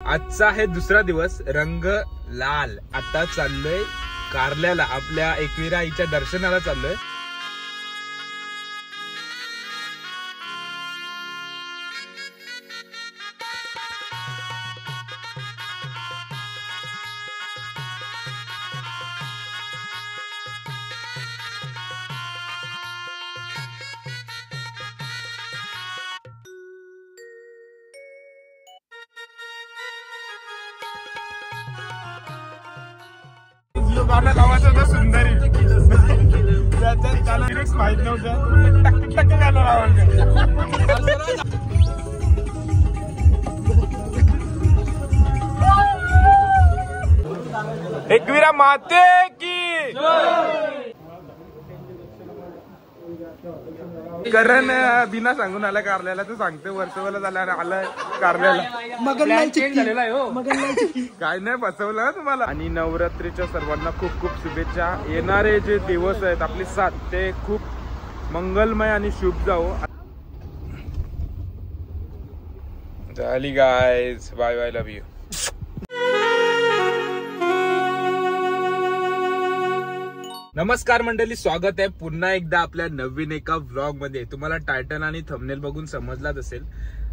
आजचा आहे दुसरा दिवस, रंग लाल। आता चाललोय कारल्याला, आपल्या एकविरा आईच्या दर्शनाला चाललोय। गाणं लावायचं होतं सुंदरी, त्याला लिरिक्स माहित नव्हतं, टक टक गाणं लावायचं। एकविरा माते की करण बिना सांगून आला कारल्याला, तू सांगते वर्षभर झाला आलाय कारल्याला, काय नाही बसवलं तुम्हाला। आणि नवरात्रीच्या सर्वांना खूप खूप शुभेच्छा। येणारे जे दिवस आहेत आपले 7 ते खूप मंगलमय आणि शुभ जाओ। झाली guys, bye bye, love you. नमस्कार मंडळी, स्वागत आहे पुन्हा एकदा आपल्या नवीन एका व्लॉग मध्ये। तुम्हाला टायटल आणि थंबनेल बघून समजलाच असेल,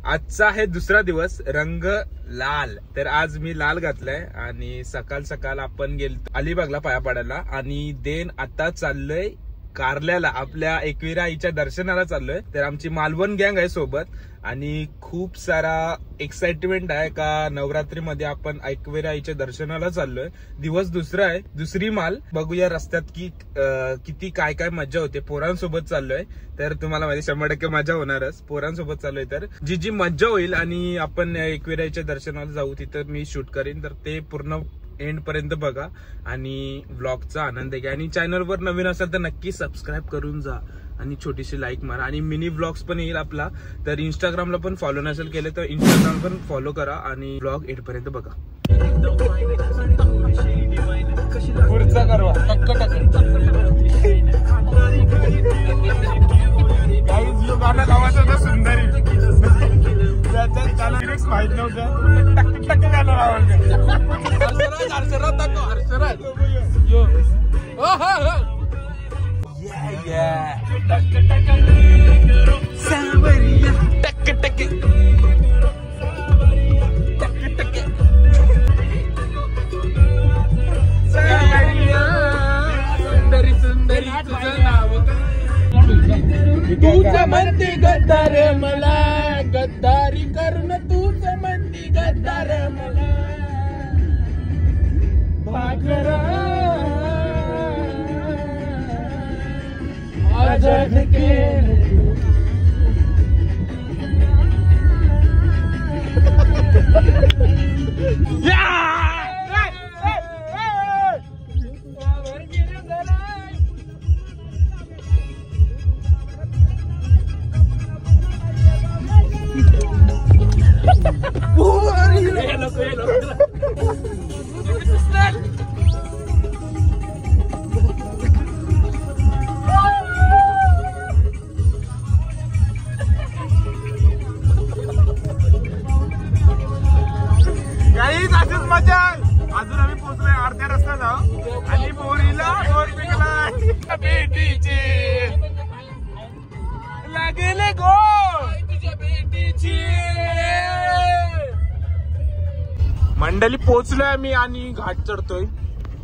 आजचा आहे दुसरा दिवस, रंग लाल। तर आज मी लाल घातलाय आणि सकाळ सकाळ आपण गेलो अलिबागला पाया पडायला, आणि देन आता चाललोय कारल्याला, आपल्या एकविरा आईच्या दर्शनाला चाललोय। तर आमची मालवण गँग आहे सोबत, आणि खूप सारा एक्साइटमेंट आहे का नवरात्रीमध्ये आपण एकविरा आईच्या दर्शनाला चाललोय। दिवस दुसरा आहे, दुसरी माल, बघूया रस्त्यात की किती काय काय मजा होते। पोरांसोबत चाललोय तर तुम्हाला माहिती 100% मजा होणारच, पोरांसोबत चाललोय तर जी मजा होईल। आणि आपण एकविरा आईच्या दर्शनाला जाऊ, तिथं मी शूट करीन, तर ते पूर्ण एंड पर्यंत बघा आणि व्लॉगचा आनंद घ्या। आणि चॅनलवर नवीन असेल तर नक्की सबस्क्राईब करून जा आणि छोटीशी लाईक मारा। आणि मिनी व्लॉग्स पण येईल आपला, तर इंस्टाग्रामला पण फॉलो नसेल केले तर इंस्टाग्राम पण फॉलो करा आणि व्लॉग एंड पर्यंत बघा। पुढचा करवा गाणं लावायचं होतं सुंदरी, त्याला लिरिक्स माहित नव्हतं, टक टक गाणं लावायचं। तुझं म्हणती गद्दार मला, गद्दारी करून तुझं म्हणती गद्दार मला, भाकरा आजाद केलं मजा। अजून आम्ही पोहोचलोय अर्ध्या रस्ता जाऊ, आणि बोरीला बेटीची लागेल गो बेटीची। मंडळी पोहोचलोय आम्ही आणि घाट चढतोय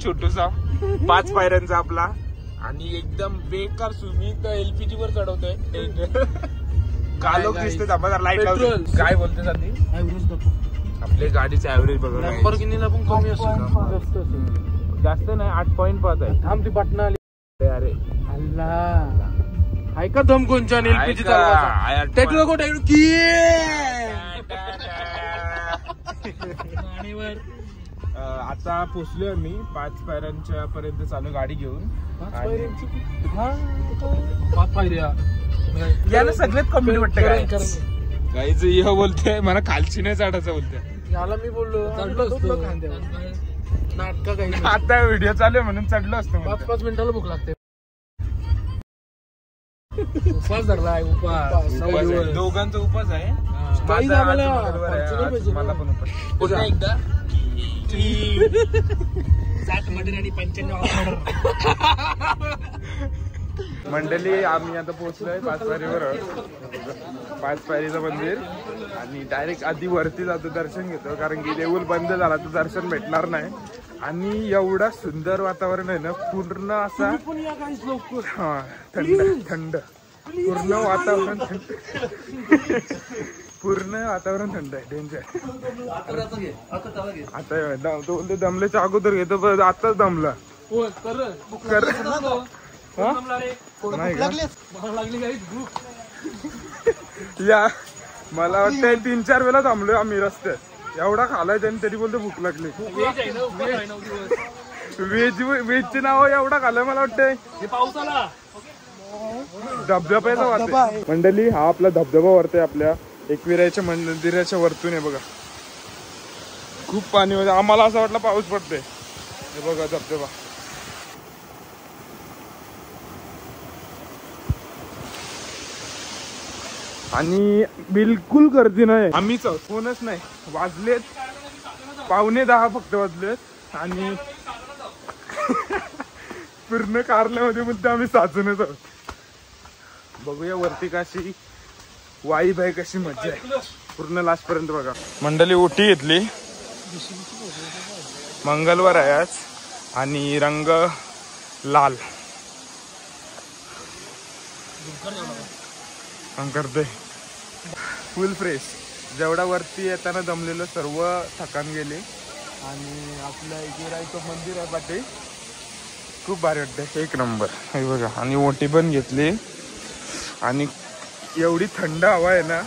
छोटूसा 5 पायऱ्यांचा आपला, आणि एकदम बेकार सुमित LPG वर चढवतोय। कालोख दिसते, लाईट लावून काय बोलते साधी आपल्या गाडीचं ऍव्हरेज बघा, लॅम्बोर्गिनीला पण कमी असतो, जास्त नाही 8.5 आहे। थांब ती बटना आली, अरे अल्ला ऐका दम कोणच्या LPG चालवायचा त्यातलं कुठे की आता पोचलोय आम्ही 5 पायऱ्यांच्या पर्यंत चालू गाडी घेऊन। 5 पायऱ्या याला सगळ्यात कमी वाटतं काय गाईच बोलते, मला खालची नाही चढायचं बोलते। याला मी बोललो नाटक काही, आता व्हिडिओ चालू आहे म्हणून चढलो असतो। 5-5 मिनिटाला भूक लागते। उपास धरलाय उपास. दोघांचा उपास आहे. काही माझा आज आम्हाला मंगळवार आहे, पंचवीस आज पाहिजे. मला पण उपास. पुन्हा एकदा 7 मर्डर आणि 95 मंडळी आम्ही आता पोहोचलोय पाचपारीवर. पाचपारीचं मंदिर आणि डायरेक्ट आधी वरती जातो, दर्शन घेतो, कारण की देऊळ बंद झाला तर दर्शन भेटणार नाही. आणि एवढा सुंदर वातावरण आहे ना, पूर्ण असा हा थंड थंड पूर्ण वातावरण थंड. पूर्ण वातावरण थंड आहे. डेंजर. आता तो दमल्याच्या अगोदर घेतो, पण आताच दमला. नाही का या मला वाटतंय 3-4 वेळा थांबलोय आम्ही रस्त्यात. एवढा खालाय त्यांनी तरी बोलतो भूक लागली. व्हेजचे नाव एवढा खालाय मला वाटतंय. धबधब्याचा वाटतंय. मंडळी हा आपला धबधबा वरतोय आपल्या एकविराच्या मंदिराच्या वरतून आहे बघा. खूप पाणी होतं. आम्हाला असं वाटलं पाऊस पडतोय. हे बघा धबधबा. आणि बिलकुल गर्दी नाही. आम्ही कोणच नाही. वाजलेत 9:45 फक्त वाजलेत आणि पूर्ण कारल्यामध्ये मुद्दे आम्ही साचूनच आहोत. बघूया वरती कशी वाईब आहे, कशी मज्जा आहे. पूर्ण लास्ट पर्यंत बघा. मंडळी ओटी घेतली. मंगळवार आहे आज आणि रंग लाल करते. फुल फ्रेश. जेवढा वरती येताना जमलेलं सर्व थकान गेले. आणि आपल्या एकविराचं मंदिर आहे पाठी. खूप भारी वाटतंय. एक नंबर. हे बघा. आणि ओटी पण घेतली आणि एवढी थंड हवा आहे ना,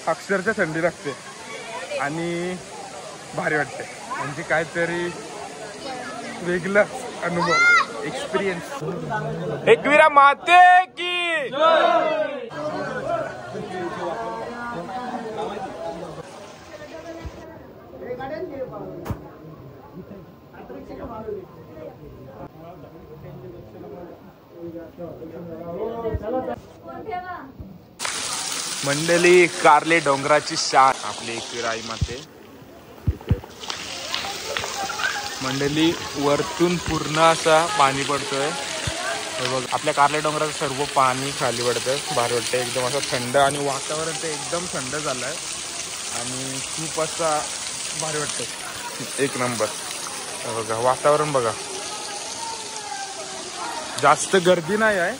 अक्षरशः थंडी लागते आणि भारी वाटते. म्हणजे काहीतरी वेगळा अनुभव, एक्सपिरियन्स. एकविरा माते की मंडळी कारले डोंगराची शान आपली एकविरा आई माते. मंडळी वरतून पूर्ण असा पाणी पडतोय. बघ आपल्या कारले डोंगराचं सर्व पाणी खाली पडतंय. भारी वाटतंय. एकदम असं थंड आणि वातावरण ते एकदम थंड झालंय आणि खूप असा भारी वाटतंय. एक नंबर. बघा वातावरण बघा. जास्त गर्दी नाही आहे.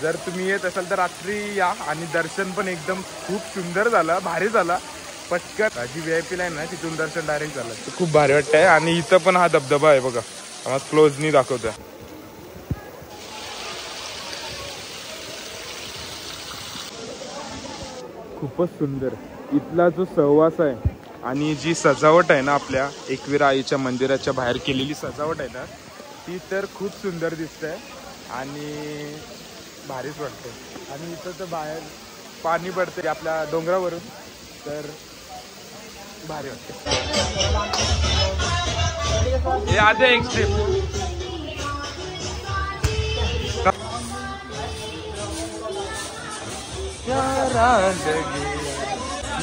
जर तुम्ही येत असाल तर रात्री या. आणि दर्शन पण एकदम खूप सुंदर झालं, भारी झाला. पटकन जी VIP लाईन आहे तिथून दर्शन डायरेक्ट झालं. खूप भारी वाटतंय. आणि इथं पण हा धबधबा आहे बघा. आम्हाला क्लोजनी दाखवतोय. खूपच सुंदर इथला जो सहवास आहे आणि जी सजावट आहे ना, आपल्या एकविरा आईच्या मंदिराच्या बाहेर केलेली सजावट आहे ना, ती तर खूप सुंदर दिसते आणि भारीच वाटते. आणि इथं तर बाहेर पाणी पडते आपल्या डोंगरावरून, तर भारी वाटते. हे आधी एक स्टेप.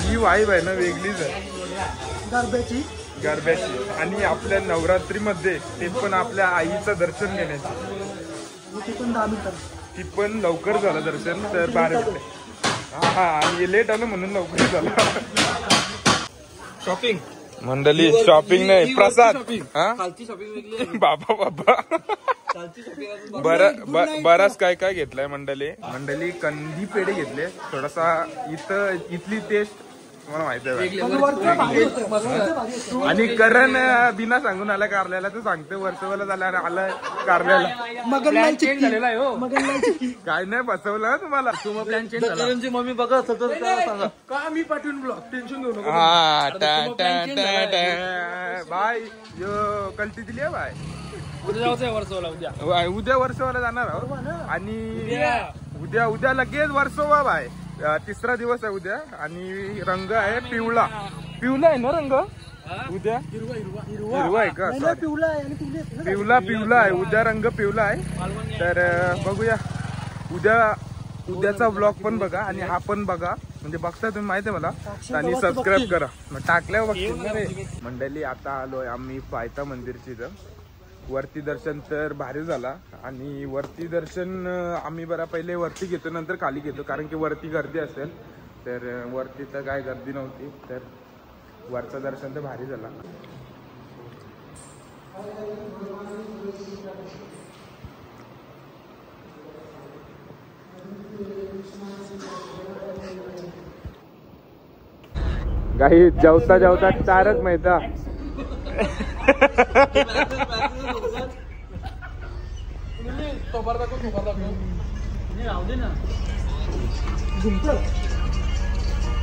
ही वाईब आहे ना, वेगळीच आहे. गरब्याची. आणि आपल्या नवरात्रीमध्ये ते पण आपल्या आईचं दर्शन घेण्याची, ती पण लवकर झालं दर्शन, तर भारी वाटते. हा आणि लेट आलं म्हणून लवकर झालं. शॉपिंग मंडळी शॉपिंग नाही, प्रसाद. बाबा बाबा बराच काय काय घेतलंय मंडळी. कंदी पेढे घेतले. थोडासा इथली टेस्ट मला माहिती आहे. आणि करण बिना सांगून आला कारल्याला, तर सांगते वर्षभर झाला आला कारल्याला. काय नाही फसवलं तुम्हाला. प्लॅन चेंज झाला. मम्मी बघा सांगा का मी पाठवून ब्लॉग. टेन्शन घेऊ नका. बाय. यो कल्टी दिली आहे बाय. उद्या उद्या वर्षवाला जाणार आहोत. आणि उद्या लगेच वर्षवा बाय. 3रा दिवस आहे उद्या. आणि रंग आहे पिवळा. पिवळा आहे ना रंग उद्या. हिरवा आहे का? पिवळा आहे उद्या. रंग पिवळा आहे. तर बघूया उद्या उद्याचा ब्लॉग पण बघा आणि हा पण बघा, म्हणजे बघता तुम्ही माहिती आहे मला, आणि सबस्क्राईब करा, मग टाकल्यावर बघतील ना रे. मंडळी आता आलोय आम्ही पायथा मंदिरची इथं. वरती दर्शन तर भारी झाला आणि वरती दर्शन आम्ही बरा पहिले वरती घेतो नंतर खाली घेतो, कारण की वरती गर्दी असेल. तर वरती तर काय गर्दी नव्हती, तर वरचं दर्शन तर भारी झाला. काही जेवता जेवता तारक मेहता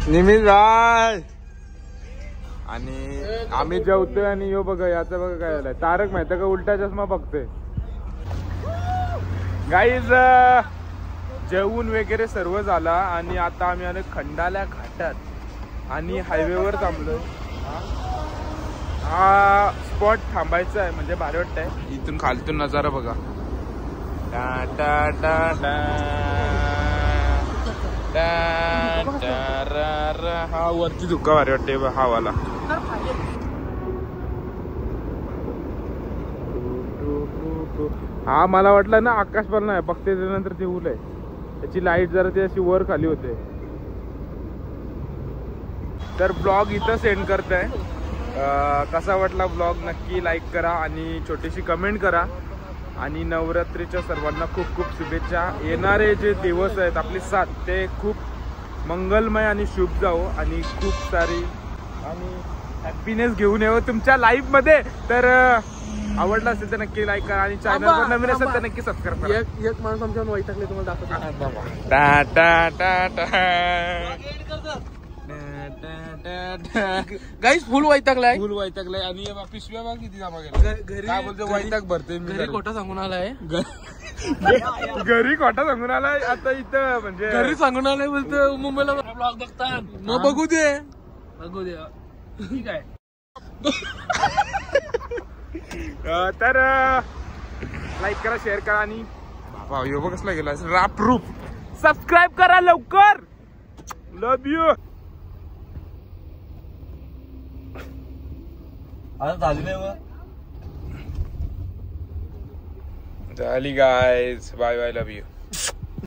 निमिष भाई, आणि आम्ही जेवतोय आणि यो बघा याचं बघा काय झालंय, तारक मेहता का उलटा चष्मा बघतोय. गाईज जेवून वगैरे सर्व झाला आणि आता आम्ही आलो खंडाला घाटात आणि हायवेवर थांबलोय. हा स्पॉट थांबायचा आहे, म्हणजे भारी वाटतंय. इथून खालतून नजारा बघा. टा टा टा टा टा टा रा रा. हा वरती धुका भारी वाटते हा वाला. हा मला वाटलं ना आकाश पण नाही, फक्त त्यानंतर ते ऊल आहे, त्याची लाईट जरा ती अशी वर खाली होते. तर ब्लॉग इथं सेंड करताय. कसा वाटला ब्लॉग नक्की लाईक करा आणि छोटीशी कमेंट करा. आणि नवरात्रीच्या सर्वांना खूप खूप शुभेच्छा. येणारे जे दिवस आहेत आपले 7 ते खूप मंगलमय आणि शुभ जावो आणि खूप सारी आणि हॅपीनेस घेऊन येऊ तुमच्या लाईफ मध्ये. तर आवडला असेल तर नक्की लाईक करा आणि चॅनलवर नवीन असेल तर नक्की सबस्क्राईब करा. एक माणूस आमच्या वैतागले, तुम्हाला दाखवतो. टा टा टा टा. गाईस फुल वैतागलाय, फुल वैतागलाय. आणि पिशव्या बघ किती जमा केल्या. काय बोलतो वैताग भरते. घरी खोटा सांगून आलाय, घरी खोटा सांगून आलाय. आता इथं म्हणजे घरी सांगून आलाय बोलतो मुंबईला ब्लॉग बघतात. मग बघू दे ठीक आहे. तर लाईक करा, शेअर करा आणि बाबा यो बघ कसला गेला राप रूप. सबस्क्राईब करा लवकर. Love you. झाली नाही झाली guys. Bye bye. Love you.